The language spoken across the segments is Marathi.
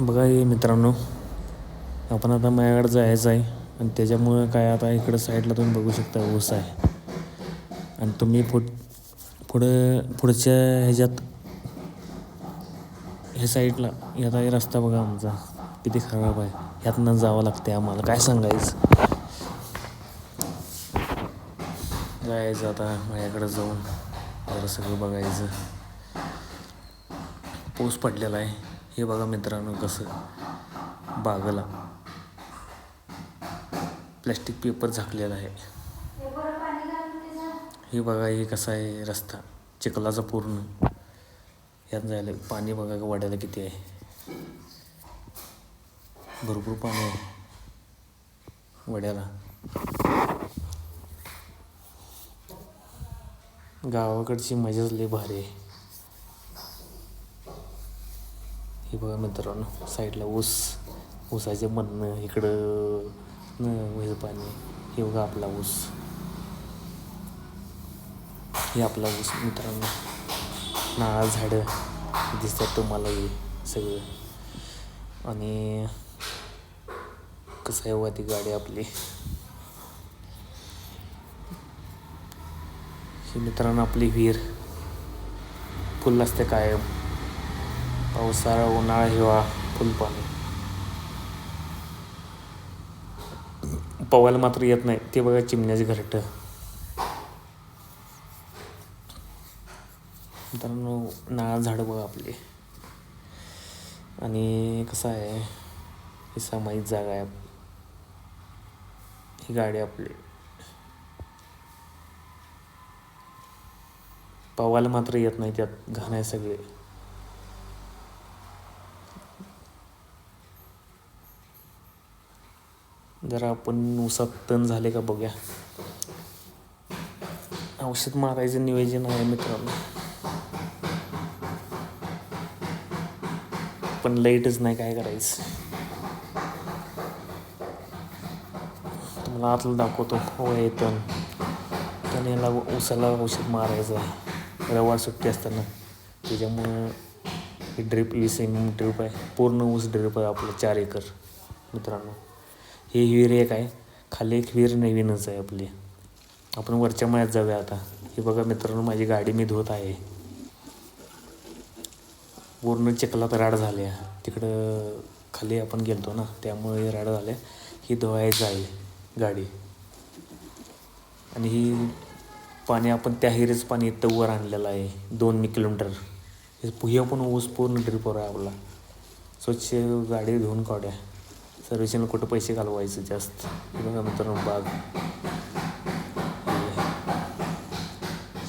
बघा हे मित्रांनो, आपण आता माझ्याकडे जायचं आहे आणि त्याच्यामुळं काय आता इकडं साईडला तुम्ही बघू शकता ऊस आहे आणि तुम्ही पुढच्या ह्याच्यात ह्या साईडला याचा हे रस्ता बघा आमचा किती खराब आहे. ह्यातनं जावं लागते आम्हाला, काय सांगायचं. जायचं आता माझ्याकडं जाऊन जरा सगळं बघायचं. पाऊस पडलेला आहे. हे बघा मित्रांनो कसं बागला प्लॅस्टिक पेपर झाकलेला आहे. हे बघा हे कसा आहे रस्ता चिखलाचा पूर्ण. यात जायला पाणी बघा वाड्याला किती आहे, भरपूर पाणी आहे वड्याला. गावाकडची मजाच लई भारी आहे. हे बघा मित्रांनो साईडला ऊसाचे मधनं इकडं विहीर पाणी. हे बघा आपला ऊस, हे आपला ऊस मित्रांनो. नारळ झाडं दिसतात तुम्हाला हे सगळं. आणि कसं आहे वा ती गाडी आपली. ही मित्रांनो आपली विहीर फुल असते कायम. पावसाळा उन्हाळा हिवाळा फुल पाणी. पवायला मात्र येत नाही. ते बघा चिमण्याचे घरटं. मित्रांनो नारळ झाडं बघा आपली. आणि कसं आहे ही सामायिक जागा आहे. ही गाडी आपली. पवायला मात्र येत नाही, त्यात घाण आहे सगळे. जरा आपण ऊसात तण झाले का बघूया. औषध मारायचं नियोजन आहे मित्रांनो, पण लाईटच नाही, काय करायचं. तुम्हाला आतलं दाखवतो. हो तण याला ऊसाला औषध मारायचं आहे रवाळ सुट्टी असताना. त्याच्यामुळं ही ड्रिप 20 mm ड्रिप आहे. पूर्ण ऊस ड्रिप आहे आपलं 4 एकर मित्रांनो. ही विहीर एक आहे, खाली एक विहीर नवीनच आहे आपली. आपण वरच्या मळ्यात जाऊया आता. हे बघा मित्रांनो माझी गाडी मी धुत आहे. पूर्ण चिखलात राड झाल्या. तिकडं खाली आपण गेलतो ना, त्यामुळे राड झाल्या. ही धुवायचं आहे गाडी. आणि ही पाणी आपण त्या हिरेच पाणी इथं वर आणलेलं आहे 2 किलोमीटर. हे पण ऊस पूर्ण ड्रिपवर आहे आपला. स्वच्छ गाडी धुवून काढूया. सर्व्हिसिंगला कुठं पैसे घालवायचे जास्त. हे बघा मित्रांनो बाग.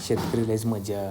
शेतकरी लयच मजा.